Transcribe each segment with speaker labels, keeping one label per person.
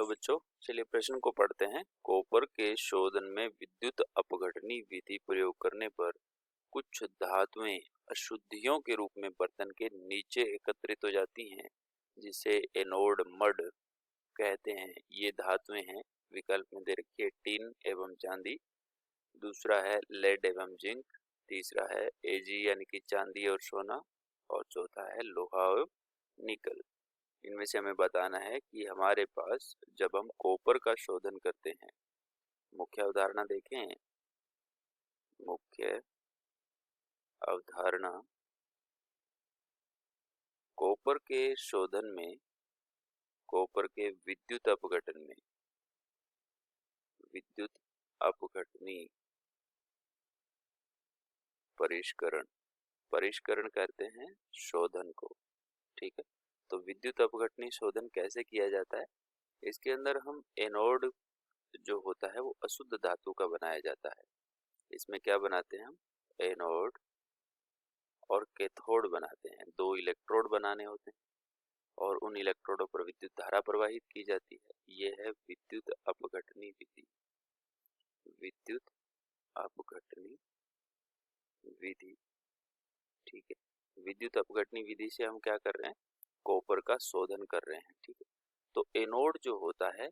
Speaker 1: Hello बच्चों, चलिए प्रश्न को पढ़ते हैं। कॉपर के शोधन में विद्युत अपघटनी विधि प्रयोग करने पर कुछ धातुएं अशुद्धियों के रूप में बर्तन के नीचे एकत्रित हो जाती हैं, जिसे एनोड मड कहते हैं। ये धातुएं हैं, विकल्प में दे रखी है टिन एवं चांदी, दूसरा है लेड एवं जिंक, तीसरा है एजी यानी कि चांदी और सोना, और चौथा है लोहा और निकल। इनमें से हमें बताना है कि हमारे पास जब हम कॉपर का शोधन करते हैं, मुख्य अवधारणा देखें। मुख्य अवधारणा, कॉपर के शोधन में कॉपर के विद्युत अपघटनी परिष्करण करते हैं शोधन को। ठीक है, तो विद्युत अपघटनी शोधन कैसे किया जाता है? इसके अंदर हम एनोड जो होता है वो अशुद्ध धातु का बनाया जाता है। इसमें क्या बनाते हैं हम? एनोड और कैथोड बनाते हैं। 2 इलेक्ट्रोड बनाने होते हैं और उन इलेक्ट्रोडों पर विद्युत धारा प्रवाहित की जाती है। ये है विद्युत अपघटनी विधि। विद्युत अपघटनी विधि, ठीक है। विद्युत अपघटनी विधि से हम क्या कर रहे हैं? कॉपर का शोधन कर रहे हैं। ठीक है, तो एनोड जो होता है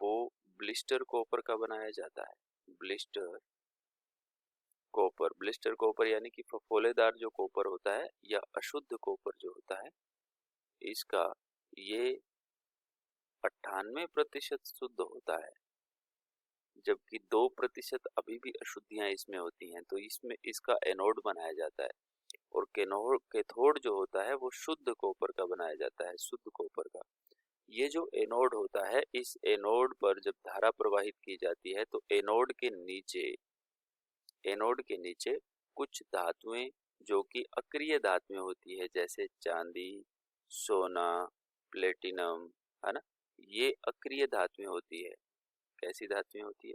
Speaker 1: वो ब्लिस्टर कॉपर का बनाया जाता है। ब्लिस्टर कॉपर यानी कि फफोलेदार जो कॉपर होता है या अशुद्ध कॉपर जो होता है, इसका ये 98% शुद्ध होता है, जबकि 2% अभी भी अशुद्धियां इसमें होती हैं, तो इसमें इसका एनोड बनाया जाता है। और कैथोड जो होता है वो शुद्ध कॉपर का बनाया जाता है, शुद्ध कॉपर का। ये जो एनोड होता है, इस एनोड पर जब धारा प्रवाहित की जाती है तो एनोड के नीचे कुछ धातुएं जो कि अक्रिय धातुएं होती है, जैसे चांदी, सोना, प्लेटिनम, है ना, ये अक्रिय धातुएं होती है। कैसी धातुएं होती है?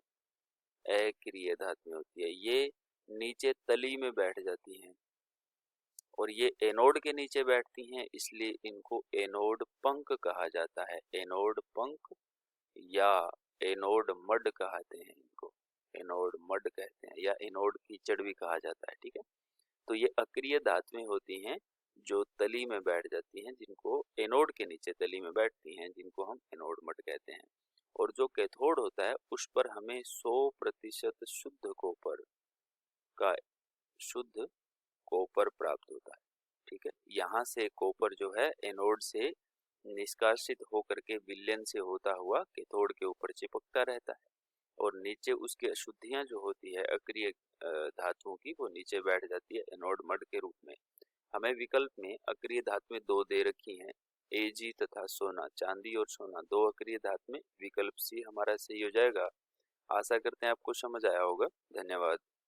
Speaker 1: अक्रिय धातुएं होती है। ये नीचे तली में बैठ जाती हैं और ये एनोड के नीचे बैठती हैं, इसलिए इनको एनोड पंख कहा जाता है। एनोड पंख या एनोड मड कहते हैं इनको। एनोड मड कहते हैं या एनोड कीचड़ भी कहा जाता है। ठीक है, तो ये अक्रिय धातुएं होती हैं जो तली में बैठ जाती हैं, जिनको एनोड के नीचे तली में बैठती हैं, जिनको हम एनोड मड कहते हैं। और जो कैथोड होता है उस पर हमें 100% शुद्ध कॉपर प्राप्त होता है। ठीक है, यहाँ से कॉपर जो है एनोड से निष्कासित होकर के विलयन से होता हुआ कैथोड के ऊपर चिपकता रहता है और नीचे उसकी अशुद्धियां जो होती है अक्रिय धातुओं की, वो नीचे बैठ जाती है एनोड मड के रूप में। हमें विकल्प में अक्रिय धातुएं 2 दे रखी हैं, एजी तथा सोना, चांदी और सोना, 2 अक्रिय धातुएं। विकल्प सी हमारा सही हो जाएगा। आशा करते हैं आपको समझ आया होगा। धन्यवाद।